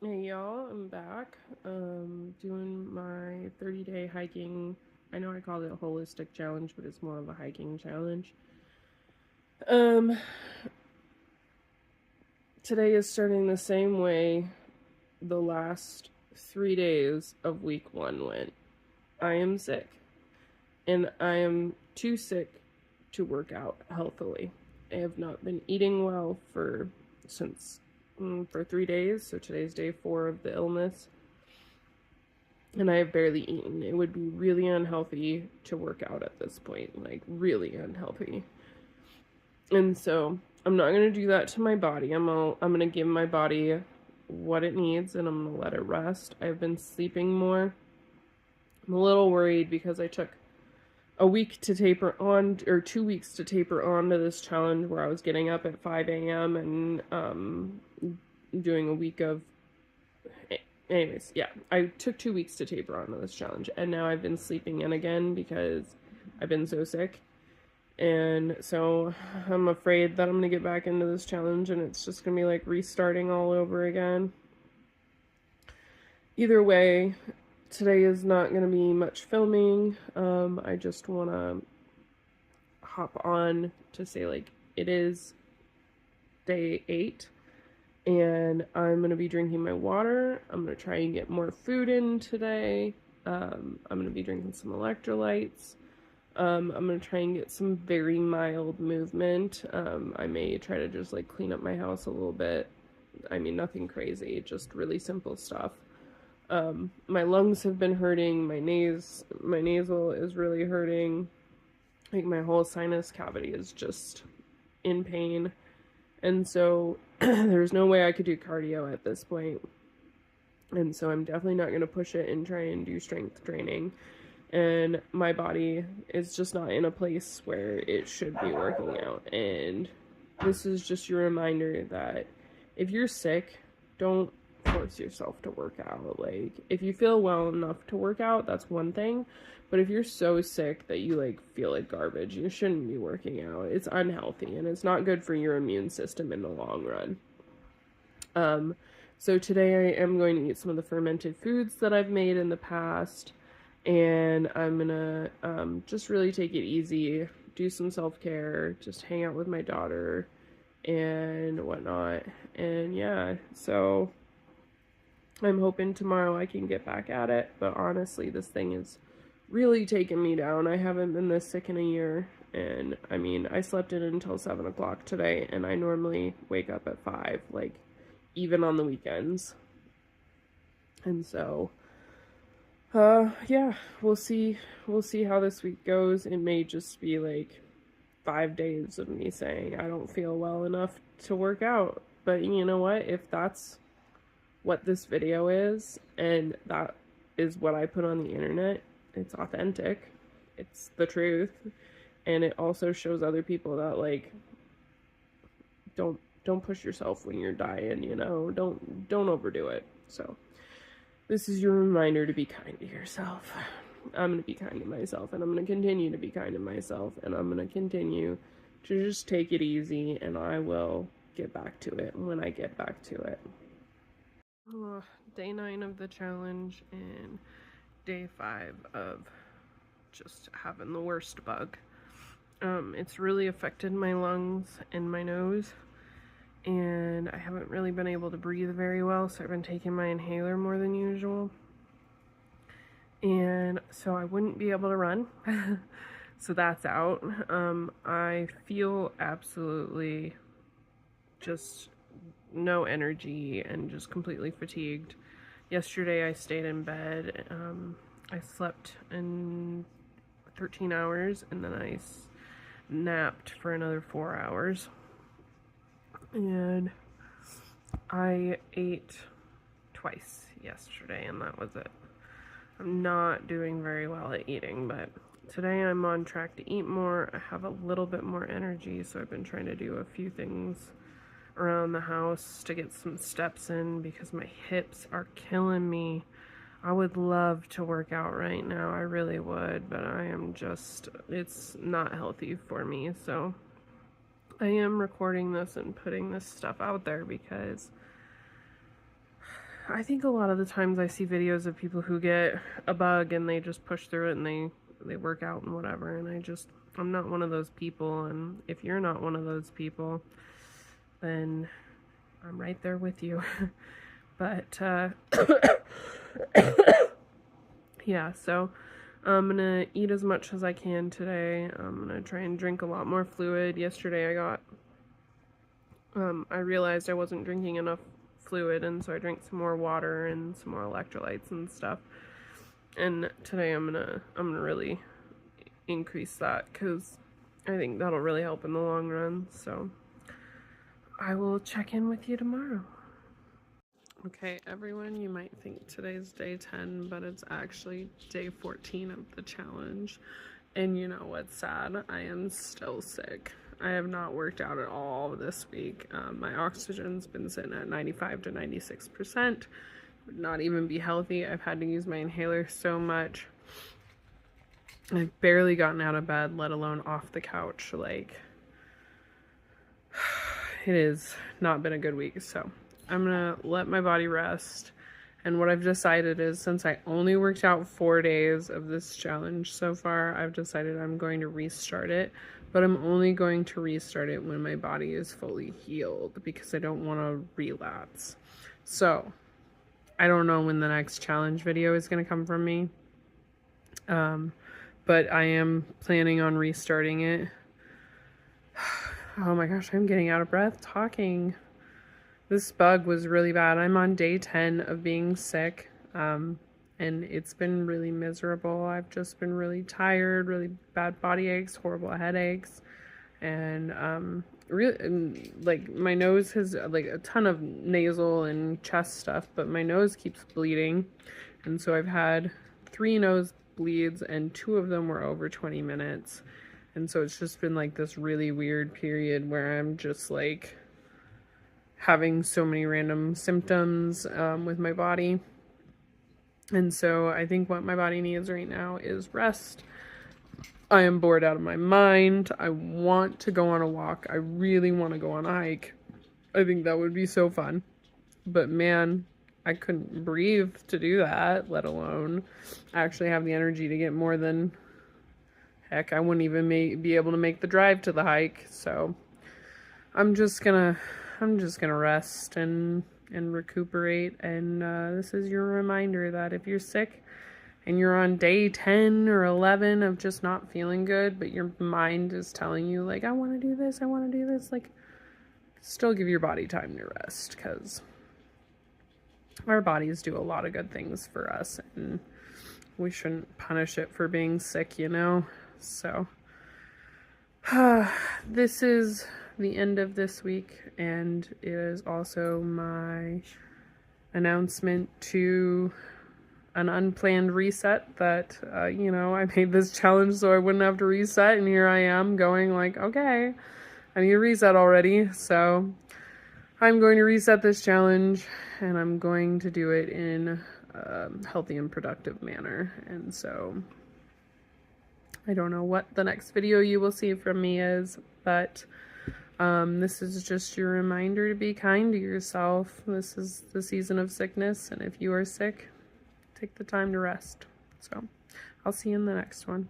Hey y'all, I'm back. Doing my 30-day hiking. I know I called it a holistic challenge, but it's more of a hiking challenge. Um, Today is starting the same way the last 3 days of week one went. I am sick, and I am too sick to work out healthily. I have not been eating well since for 3 days, so today's day 4 of the illness. And I have barely eaten. It would be really unhealthy to work out at this point, like really unhealthy. And so I'm not gonna do that to my body. I'm gonna give my body what it needs, and I'm gonna let it rest. I've been sleeping more. I'm a little worried because I took a week to taper on, or 2 weeks to taper on to this challenge where I was getting up at 5 a.m. and doing a week of anyways, yeah, I took 2 weeks to taper onto this challenge, and now I've been sleeping in again because I've been so sick. And so I'm afraid that I'm gonna get back into this challenge and it's just gonna be like restarting all over again. Either way, today is not gonna be much filming. I just wanna hop on to say, like, it is day 8 and I'm gonna be drinking my water. I'm gonna try and get more food in today. I'm gonna be drinking some electrolytes. I'm gonna try and get some very mild movement. I may try to just like clean up my house a little bit. I mean, nothing crazy, just really simple stuff. My lungs have been hurting. My nasal is really hurting. Like my whole sinus cavity is just in pain. And so there's no way I could do cardio at this point. And so I'm definitely not going to push it and try and do strength training. And my body is just not in a place where it should be working out. And this is just your reminder that if you're sick, don't force yourself to work out. Like, if you feel well enough to work out, that's one thing. But if you're so sick that you like feel like garbage, you shouldn't be working out. It's unhealthy and it's not good for your immune system in the long run. So today I am going to eat some of the fermented foods that I've made in the past, and I'm gonna just really take it easy, do some self-care, just hang out with my daughter and whatnot. And yeah, so I'm hoping tomorrow I can get back at it, but honestly, this thing is really taking me down. I haven't been this sick in a year, and I mean, I slept in until 7 o'clock today, and I normally wake up at 5, like, even on the weekends. And so, yeah, we'll see how this week goes. It may just be like 5 days of me saying I don't feel well enough to work out. But you know what? If that's what this video is, and that is what I put on the internet, it's authentic. It's the truth. And it also shows other people that, like, don't push yourself when you're dying, you know? Don't overdo it. So, this is your reminder to be kind to yourself. I'm going to be kind to myself, and I'm going to continue to be kind to myself, and I'm going to continue to just take it easy, and I will get back to it when I get back to it. Day 9 of the challenge, and day 5 of just having the worst bug. It's really affected my lungs and my nose, and I haven't really been able to breathe very well, so I've been taking my inhaler more than usual. And so I wouldn't be able to run. So that's out. I feel absolutely just no energy and just completely fatigued. Yesterday I stayed in bed. I slept in 13 hours and then I napped for another 4 hours. And I ate twice yesterday, and that was it. I'm not doing very well at eating, but today I'm on track to eat more. I have a little bit more energy, so I've been trying to do a few things around the house to get some steps in because my hips are killing me. I would love to work out right now, I really would, but it's not healthy for me, so I am recording this and putting this stuff out there because I think a lot of the times I see videos of people who get a bug and they just push through it and they work out and whatever, and I'm not one of those people, and if you're not one of those people, then I'm right there with you. But yeah, so I'm gonna eat as much as I can today. I'm gonna try and drink a lot more fluid. Yesterday I realized I wasn't drinking enough fluid, and so I drank some more water and some more electrolytes and stuff. And today I'm gonna really increase that, because I think that'll really help in the long run. So I will check in with you tomorrow. Okay, everyone, you might think today's day 10, but it's actually day 14 of the challenge. And you know what's sad? I am still sick. I have not worked out at all this week. My oxygen's been sitting at 95 to 96%. Would not even be healthy. I've had to use my inhaler so much. I've barely gotten out of bed, let alone off the couch. Like, it has not been a good week, so I'm gonna let my body rest. And what I've decided is, since I only worked out 4 days of this challenge so far, I've decided I'm going to restart it. But I'm only going to restart it when my body is fully healed, because I don't want to relapse. So I don't know when the next challenge video is going to come from me. But I am planning on restarting it. Oh my gosh, I'm getting out of breath talking. This bug was really bad. I'm on day 10 of being sick, and it's been really miserable. I've just been really tired, really bad body aches, horrible headaches, and really, like, my nose has, like, a ton of nasal and chest stuff, but my nose keeps bleeding, and so I've had 3 nose bleeds, and 2 of them were over 20 minutes, and so it's just been, like, this really weird period where I'm just, like, having so many random symptoms with my body. And so I think what my body needs right now is rest. I am bored out of my mind. I want to go on a walk. I really want to go on a hike. I think that would be so fun. But man, I couldn't breathe to do that, let alone actually have the energy to get more than... Heck, I wouldn't even be able to make the drive to the hike. So I'm just gonna rest and recuperate. And this is your reminder that if you're sick and you're on day 10 or 11 of just not feeling good, but your mind is telling you, like, I want to do this, like, still give your body time to rest, because our bodies do a lot of good things for us, and we shouldn't punish it for being sick, you know? So this is the end of this week, and it is also my announcement to an unplanned reset that, you know, I made this challenge so I wouldn't have to reset, and here I am going like, okay, I need to reset already. So I'm going to reset this challenge, and I'm going to do it in a healthy and productive manner. And so I don't know what the next video you will see from me is, but this is just your reminder to be kind to yourself. This is the season of sickness, and if you are sick, take the time to rest. So I'll see you in the next one.